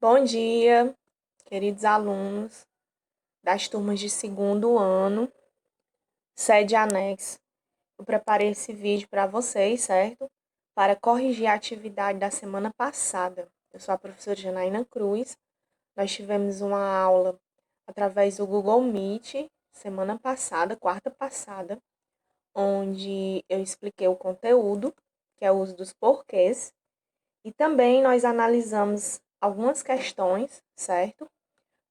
Bom dia, queridos alunos das turmas de segundo ano, sede anexo. Eu preparei esse vídeo para vocês, certo? Para corrigir a atividade da semana passada. Eu sou a professora Janaína Cruz. Nós tivemos uma aula através do Google Meet, semana passada, quarta passada, onde eu expliquei o conteúdo, que é o uso dos porquês, e também nós analisamos algumas questões, certo?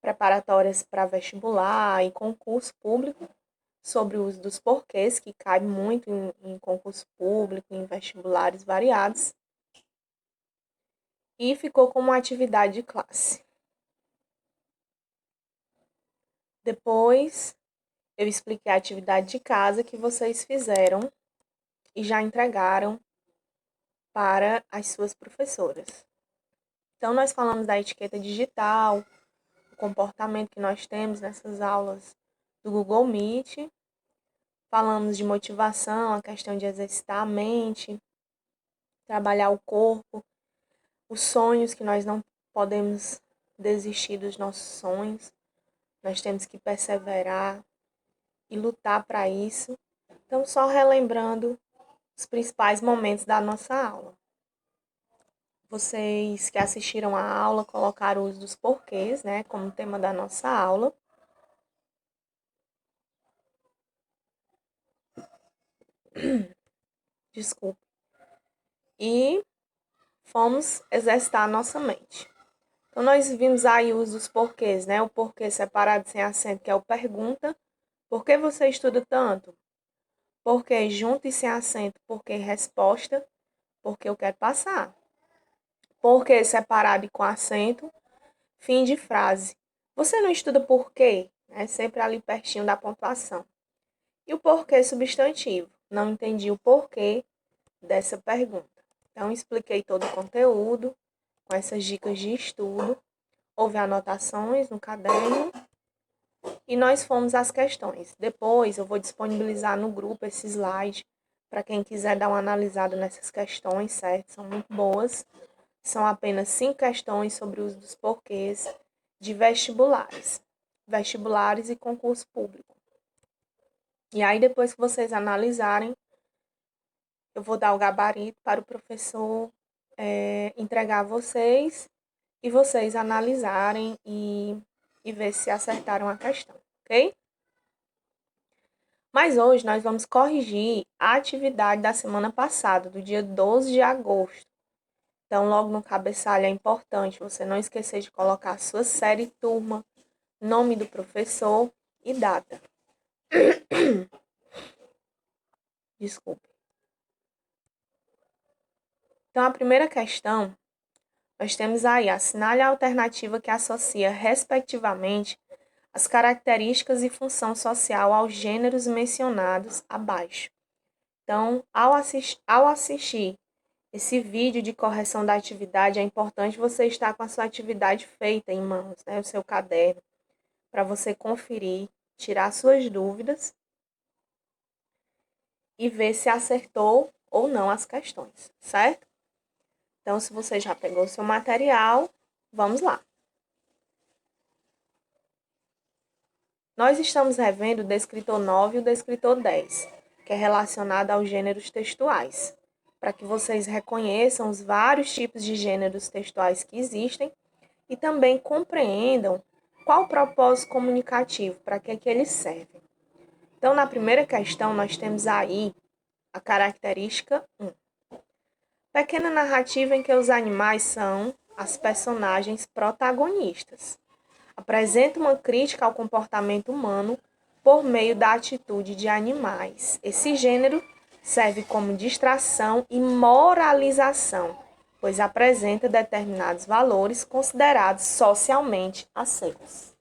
Preparatórias para vestibular e concurso público, sobre o uso dos porquês, que cai muito em concurso público, em vestibulares variados, e ficou como atividade de classe. Depois, eu expliquei a atividade de casa que vocês fizeram e já entregaram para as suas professoras. Então, nós falamos da etiqueta digital, o comportamento que nós temos nessas aulas do Google Meet. Falamos de motivação, a questão de exercitar a mente, trabalhar o corpo, os sonhos, que nós não podemos desistir dos nossos sonhos, nós temos que perseverar e lutar para isso. Então, só relembrando os principais momentos da nossa aula. Vocês que assistiram a aula colocaram o uso dos porquês, né, como tema da nossa aula. Desculpe. E fomos exercitar a nossa mente. Então, nós vimos aí o uso dos porquês, né? O porquê separado sem acento, que é o pergunta. Por que você estuda tanto? Porquê junto e sem acento, porque resposta, porque eu quero passar. Porquê separado e com acento, fim de frase. Você não estuda por quê? É sempre ali pertinho da pontuação. E o porquê substantivo. Não entendi o porquê dessa pergunta. Então, expliquei todo o conteúdo com essas dicas de estudo. Houve anotações no caderno e nós fomos às questões. Depois eu vou disponibilizar no grupo esse slide para quem quiser dar uma analisada nessas questões, certo? São muito boas. São apenas 5 questões sobre o uso dos porquês de vestibulares e concurso público. E aí, depois que vocês analisarem, eu vou dar o gabarito para o professor entregar a vocês e vocês analisarem e ver se acertaram a questão, ok? Mas hoje nós vamos corrigir a atividade da semana passada, do dia 12 de agosto. Então, logo no cabeçalho é importante você não esquecer de colocar sua série, turma, nome do professor e data. Desculpe. Então, a primeira questão, nós temos aí: assinale a alternativa que associa, respectivamente, as características e função social aos gêneros mencionados abaixo. Então, ao assistir esse vídeo de correção da atividade, é importante você estar com a sua atividade feita em mãos, né? O seu caderno, para você conferir, tirar suas dúvidas e ver se acertou ou não as questões, certo? Então, se você já pegou o seu material, vamos lá. Nós estamos revendo o descritor 9 e o descritor 10, que é relacionado aos gêneros textuais, para que vocês reconheçam os vários tipos de gêneros textuais que existem e também compreendam qual o propósito comunicativo, para que eles servem. Então, na primeira questão, nós temos aí a característica 1. Pequena narrativa em que os animais são as personagens protagonistas. Apresenta uma crítica ao comportamento humano por meio da atitude de animais. Esse gênero serve como distração e moralização, pois apresenta determinados valores considerados socialmente aceitos.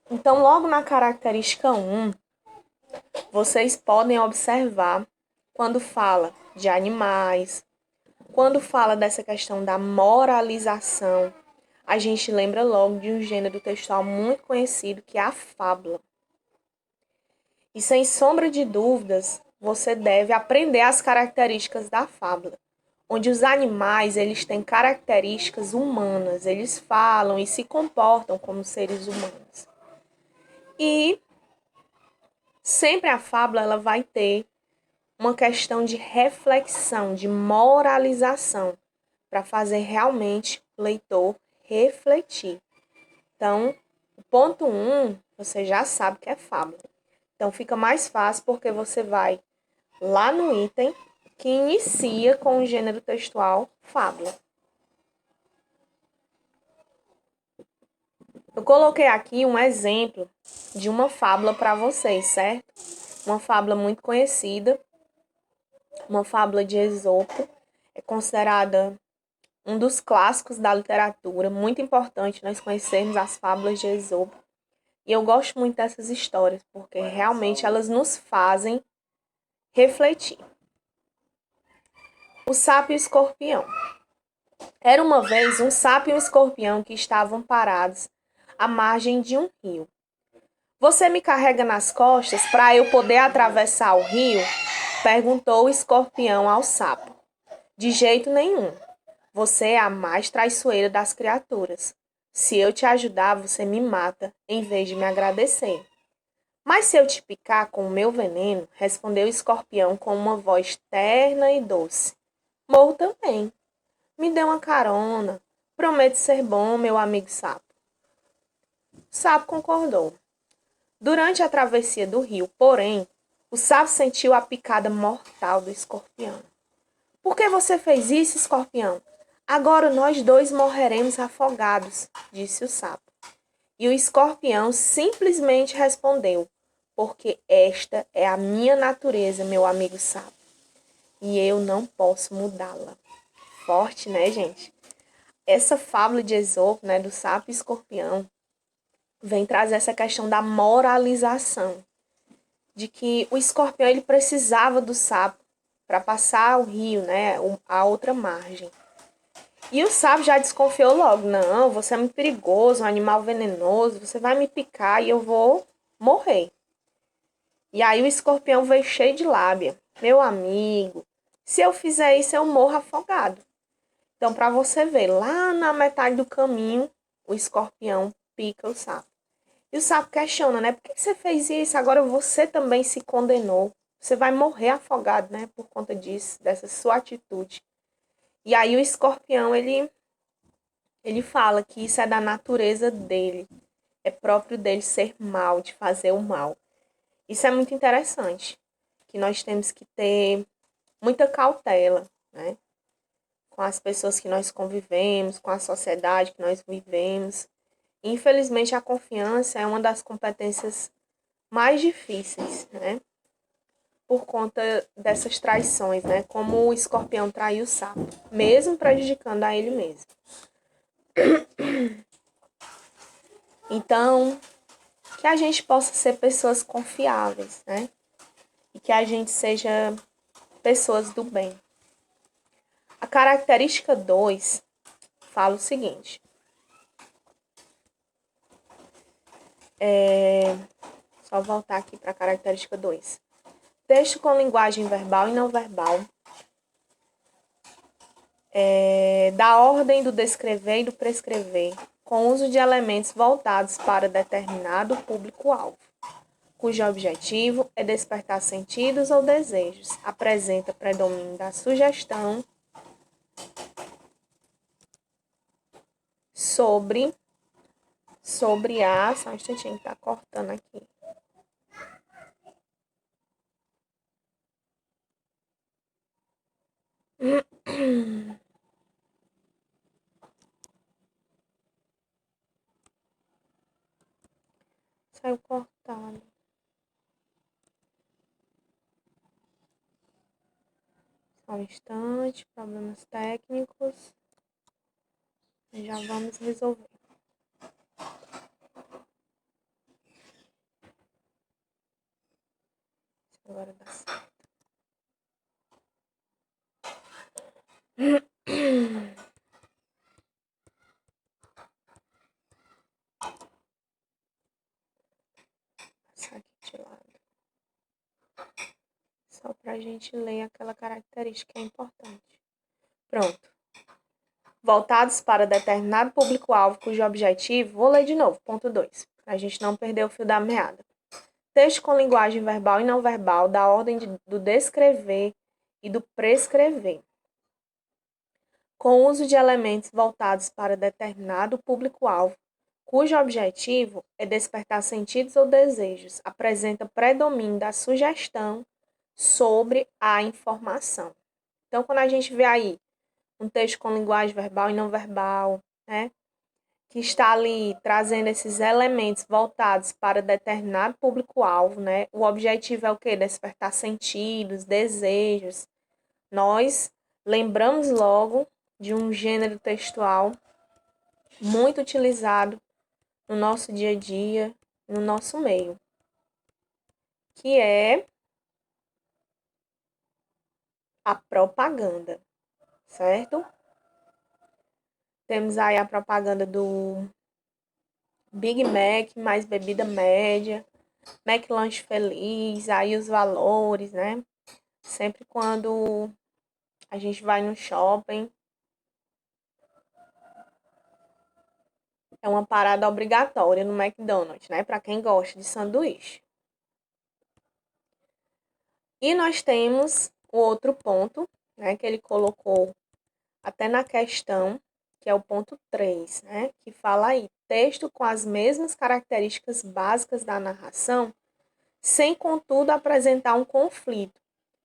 Então, logo na característica 1, vocês podem observar quando fala de animais, quando fala dessa questão da moralização, a gente lembra logo de um gênero textual muito conhecido que é a fábula. E sem sombra de dúvidas, você deve aprender as características da fábula, onde os animais, eles têm características humanas, eles falam e se comportam como seres humanos. E sempre a fábula ela vai ter uma questão de reflexão, de moralização, para fazer realmente o leitor refletir. Então, o ponto 1, você já sabe que é fábula. Então, fica mais fácil porque você vai lá no item que inicia com o gênero textual fábula. Eu coloquei aqui um exemplo de uma fábula para vocês, certo? Uma fábula muito conhecida, uma fábula de Esopo, é considerada um dos clássicos da literatura, muito importante nós conhecermos as fábulas de Esopo. E eu gosto muito dessas histórias, porque realmente elas nos fazem refletir. O sapo e o escorpião. Era uma vez um sapo e um escorpião que estavam parados à margem de um rio. Você me carrega nas costas para eu poder atravessar o rio? Perguntou o escorpião ao sapo. De jeito nenhum. Você é a mais traiçoeira das criaturas. Se eu te ajudar, você me mata, em vez de me agradecer. Mas se eu te picar com o meu veneno, respondeu o escorpião com uma voz terna e doce. Morro também. Me dê uma carona. Prometo ser bom, meu amigo sapo. O sapo concordou. Durante a travessia do rio, porém, o sapo sentiu a picada mortal do escorpião. Por que você fez isso, escorpião? Agora nós dois morreremos afogados, disse o sapo. E o escorpião simplesmente respondeu: porque esta é a minha natureza, meu amigo sapo, e eu não posso mudá-la. Forte, né, gente? Essa fábula de Esopo, né, do sapo e escorpião, vem trazer essa questão da moralização, de que o escorpião ele precisava do sapo para passar o rio, né, a outra margem. E o sapo já desconfiou logo: não, você é muito perigoso, um animal venenoso, você vai me picar e eu vou morrer. E aí o escorpião veio cheio de lábia: meu amigo, se eu fizer isso eu morro afogado. Então, para você ver, lá na metade do caminho, o escorpião pica o sapo. E o sapo questiona, né? Por que você fez isso? Agora você também se condenou. Você vai morrer afogado, né? Por conta disso, dessa sua atitude. E aí o escorpião, ele fala que isso é da natureza dele. É próprio dele ser mal, de fazer o mal. Isso é muito interessante. Que nós temos que ter muita cautela, né? Com as pessoas que nós convivemos, com a sociedade que nós vivemos. Infelizmente, a confiança é uma das competências mais difíceis, né? Por conta dessas traições, né? Como o escorpião traiu o sapo, mesmo prejudicando a ele mesmo. Então, que a gente possa ser pessoas confiáveis, né? E que a gente seja pessoas do bem. A característica 2 fala o seguinte. Só voltar aqui para a característica 2. Texto com linguagem verbal e não verbal. Da ordem do descrever e do prescrever, com uso de elementos voltados para determinado público-alvo, cujo objetivo é despertar sentidos ou desejos, apresenta predomínio da sugestão sobre a... Só um instantinho que tá cortando aqui. Saiu cortado. Só um instante, problemas técnicos. Já vamos resolver. Agora dá certo. Passar aqui de lado. Só para a gente ler aquela característica que é importante. Pronto. Voltados para determinado público-alvo cujo objetivo, vou ler de novo, ponto 2, para a gente não perder o fio da meada. Texto com linguagem verbal e não verbal, da ordem do descrever e do prescrever, com uso de elementos voltados para determinado público-alvo, cujo objetivo é despertar sentidos ou desejos, apresenta predomínio da sugestão sobre a informação. Então, quando a gente vê aí um texto com linguagem verbal e não verbal, né, que está ali trazendo esses elementos voltados para determinado público-alvo, né, o objetivo é o quê? Despertar sentidos, desejos. Nós lembramos logo de um gênero textual muito utilizado no nosso dia a dia, no nosso meio, que é a propaganda, certo? Temos aí a propaganda do Big Mac, mais bebida média, McLanche Feliz, aí os valores, né? Sempre quando a gente vai no shopping, é uma parada obrigatória no McDonald's, né? Para quem gosta de sanduíche. E nós temos o outro ponto, né? Que ele colocou até na questão, que é o ponto 3, né? Que fala aí, texto com as mesmas características básicas da narração, sem, contudo, apresentar um conflito.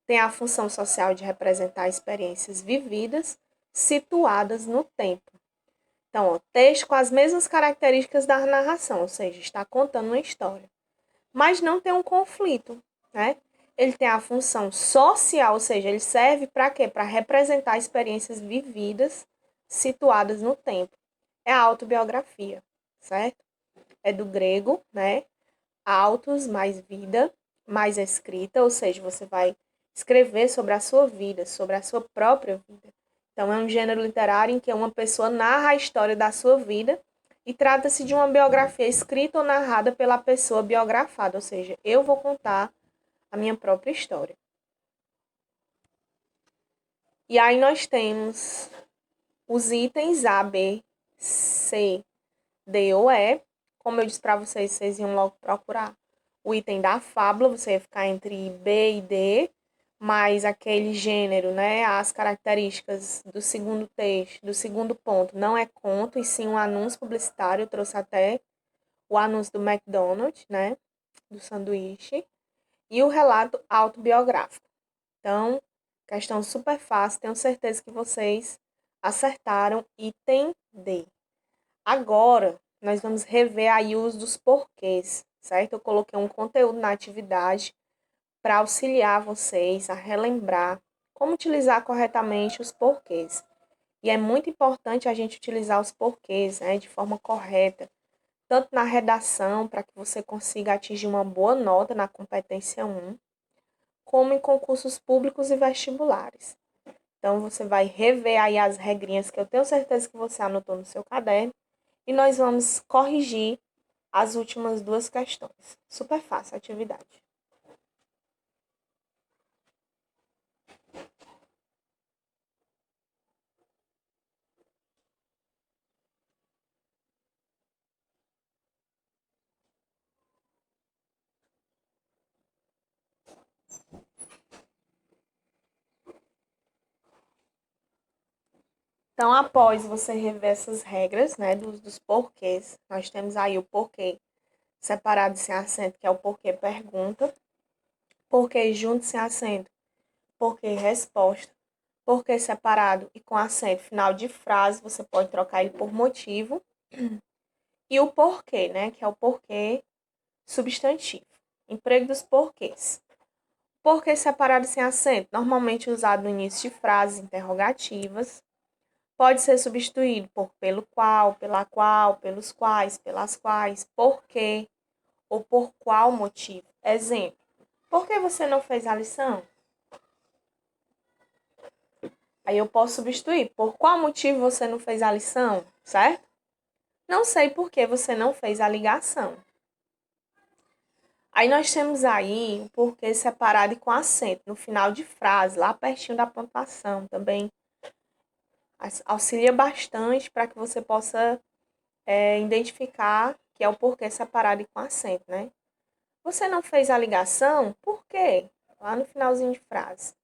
Tem a função social de representar experiências vividas, situadas no tempo. Então, ó, texto com as mesmas características da narração, ou seja, está contando uma história. Mas não tem um conflito, né? Ele tem a função social, ou seja, ele serve para quê? Para representar experiências vividas, situadas no tempo. É a autobiografia, certo? É do grego, né? Autos mais vida, mais escrita, ou seja, você vai escrever sobre a sua vida, sobre a sua própria vida. Então, é um gênero literário em que uma pessoa narra a história da sua vida e trata-se de uma biografia escrita ou narrada pela pessoa biografada, ou seja, eu vou contar a minha própria história. E aí nós temos os itens A, B, C, D ou E. Como eu disse para vocês, vocês iam logo procurar o item da fábula, você ia ficar entre B e D, mas aquele gênero, né, as características do segundo texto, do segundo ponto, não é conto, e sim um anúncio publicitário. Eu trouxe até o anúncio do McDonald's, né, do sanduíche, e o relato autobiográfico. Então, questão super fácil, tenho certeza que vocês acertaram item D. Agora, nós vamos rever aí o uso dos porquês, certo? Eu coloquei um conteúdo na atividade para auxiliar vocês a relembrar como utilizar corretamente os porquês. E é muito importante a gente utilizar os porquês, né, de forma correta, tanto na redação, para que você consiga atingir uma boa nota na competência 1, como em concursos públicos e vestibulares. Então, você vai rever aí as regrinhas que eu tenho certeza que você anotou no seu caderno e nós vamos corrigir as últimas duas questões. Super fácil a atividade. Então, após você rever essas regras, né, dos porquês, nós temos aí o porquê separado sem acento, que é o porquê pergunta, porquê junto sem acento, porquê resposta, porquê separado e com acento final de frase, você pode trocar ele por motivo, e o porquê, né, que é o porquê substantivo. Emprego dos porquês. Porquê separado sem acento, normalmente usado no início de frases interrogativas, pode ser substituído por pelo qual, pela qual, pelos quais, pelas quais, por quê ou por qual motivo. Exemplo: por que você não fez a lição? Aí eu posso substituir: por qual motivo você não fez a lição? Certo? Não sei por que você não fez a ligação. Aí nós temos aí o porquê separado e com acento, no final de frase, lá pertinho da pontuação também. Auxilia bastante para que você possa identificar que é o porquê separado e com acento, né? Você não fez a ligação? Por quê? Lá no finalzinho de frase.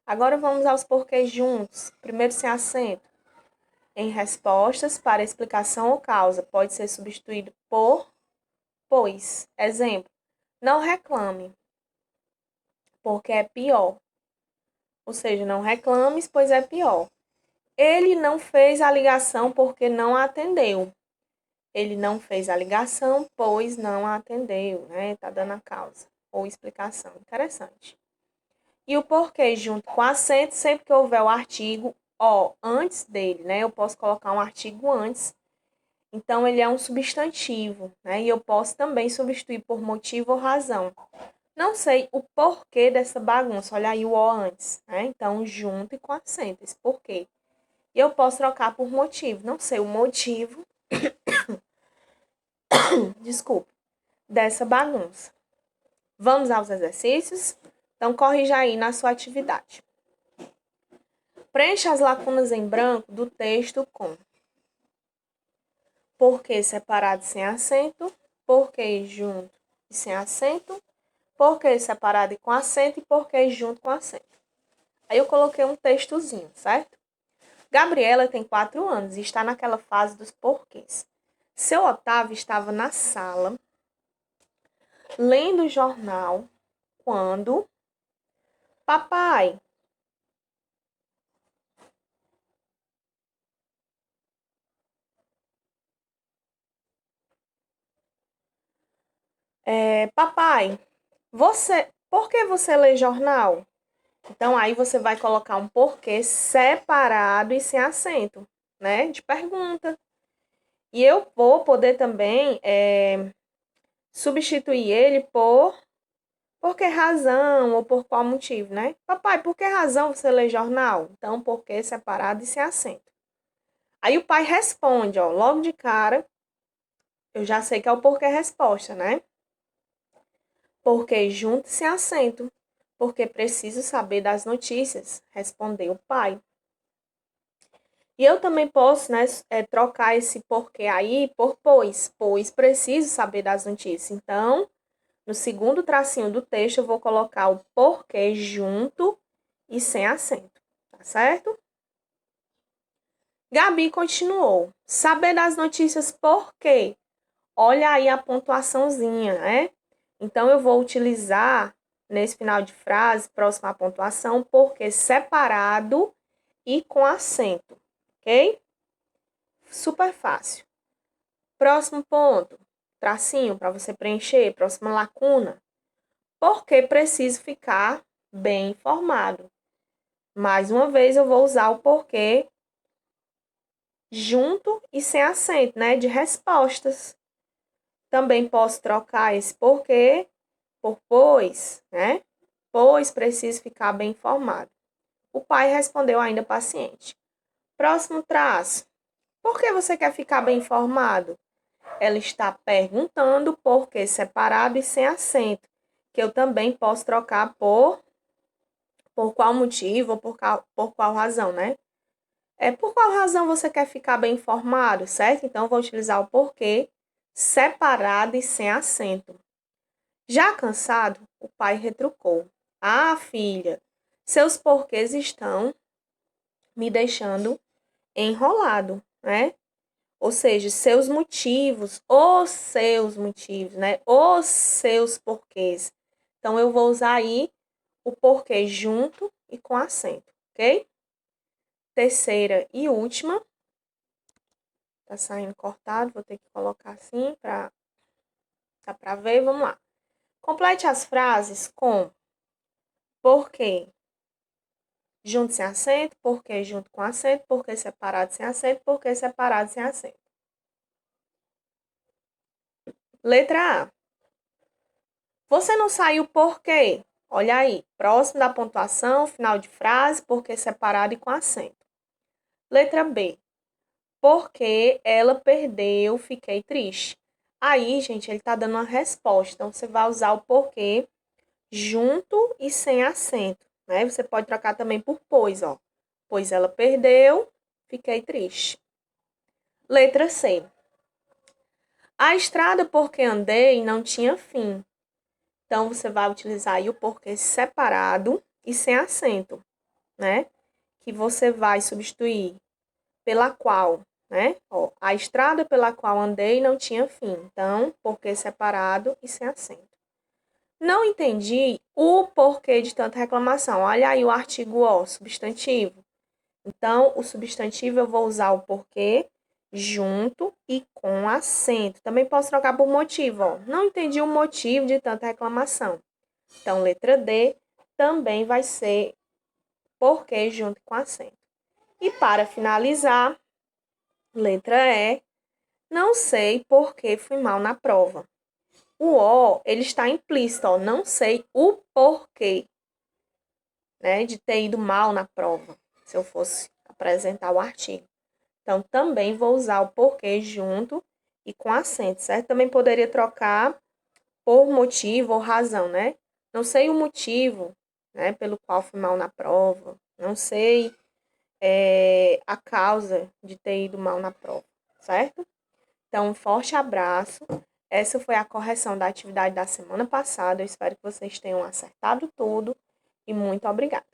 Agora vamos aos porquês juntos. Primeiro sem acento. Em respostas para explicação ou causa, pode ser substituído por pois. Exemplo: não reclame, porque é pior. Ou seja, não reclames, pois é pior. Ele não fez a ligação porque não a atendeu. Ele não fez a ligação, pois não a atendeu, né? Tá dando a causa ou explicação. Interessante. E o porquê junto com acento, sempre que houver o artigo ó antes dele, né? Eu posso colocar um artigo antes. Então, ele é um substantivo, né? E eu posso também substituir por motivo ou razão. Não sei o porquê dessa bagunça. Olha aí o ó antes, né? Então, junto e com acento, esse porquê. E eu posso trocar por motivo. Não sei o motivo, desculpa, dessa bagunça. Vamos aos exercícios? Então, corrija aí na sua atividade. Preencha as lacunas em branco do texto com porquê separado sem acento, porquê junto e sem acento, porquê separado e com acento e porquê junto com acento. Aí eu coloquei um textozinho, certo? Gabriela tem 4 anos e está naquela fase dos porquês. Seu Otávio estava na sala, lendo o jornal, quando... Papai, papai, por que você lê jornal? Então, aí você vai colocar um porquê separado e sem acento, né? De pergunta. E eu vou poder também substituir ele por que razão ou por qual motivo, né? Papai, por que razão você lê jornal? Então, porquê separado e sem acento. Aí o pai responde, ó, logo de cara, eu já sei que é o porquê resposta, né? Porque junto e sem acento. Porque preciso saber das notícias, respondeu o pai. E eu também posso, né, trocar esse porquê aí por pois preciso saber das notícias. Então, no segundo tracinho do texto, eu vou colocar o porquê junto e sem acento, tá certo? Gabi continuou. Saber das notícias por quê? Olha aí a pontuaçãozinha, né? Então, eu vou utilizar, nesse final de frase, próxima à pontuação, porquê separado e com acento, ok? Super fácil. Próximo ponto, tracinho para você preencher, próxima lacuna. Por que preciso ficar bem informado? Mais uma vez eu vou usar o porquê junto e sem acento, né, de respostas. Também posso trocar esse porquê por pois, né? Pois preciso ficar bem informado. O pai respondeu ainda paciente. Próximo traço. Por que você quer ficar bem informado? Ela está perguntando por que separado e sem acento, que eu também posso trocar por qual motivo ou por qual razão, né? Por qual razão você quer ficar bem informado, certo? Então, eu vou utilizar o porquê separado e sem acento. Já cansado, o pai retrucou. Ah, filha, seus porquês estão me deixando enrolado, né? Ou seja, os motivos, né? Os seus porquês. Então, eu vou usar aí o porquê junto e com acento, ok? Terceira e última. Tá saindo cortado, vou ter que colocar assim para dá para ver. Vamos lá. Complete as frases com porquê junto sem acento, porquê junto com acento, porquê separado sem acento, porquê separado sem acento. Letra A. Você não saiu por quê? Olha aí, próximo da pontuação, final de frase, porquê separado e com acento. Letra B. Porque ela perdeu, fiquei triste. Aí, gente, ele tá dando uma resposta. Então, você vai usar o porquê junto e sem acento, né? Você pode trocar também por pois, ó. Pois ela perdeu, fiquei triste. Letra C. A estrada por que andei não tinha fim. Então, você vai utilizar aí o porquê separado e sem acento, né? Que você vai substituir pela qual, né? Ó, a estrada pela qual andei não tinha fim. Então, porquê separado e sem acento. Não entendi o porquê de tanta reclamação. Olha aí o artigo ó, substantivo. Então, o substantivo eu vou usar o porquê junto e com acento. Também posso trocar por motivo, ó. Não entendi o motivo de tanta reclamação. Então, letra D também vai ser porquê junto com acento. E para finalizar, letra E, não sei por que fui mal na prova. O O, ele está implícito, ó, não sei o porquê, né, de ter ido mal na prova, se eu fosse apresentar o artigo. Então, também vou usar o porquê junto e com acento, certo? Também poderia trocar por motivo ou razão, né? Não sei o motivo, né, pelo qual fui mal na prova. Não sei a causa de ter ido mal na prova, certo? Então, um forte abraço. Essa foi a correção da atividade da semana passada. Eu espero que vocês tenham acertado tudo e muito obrigada.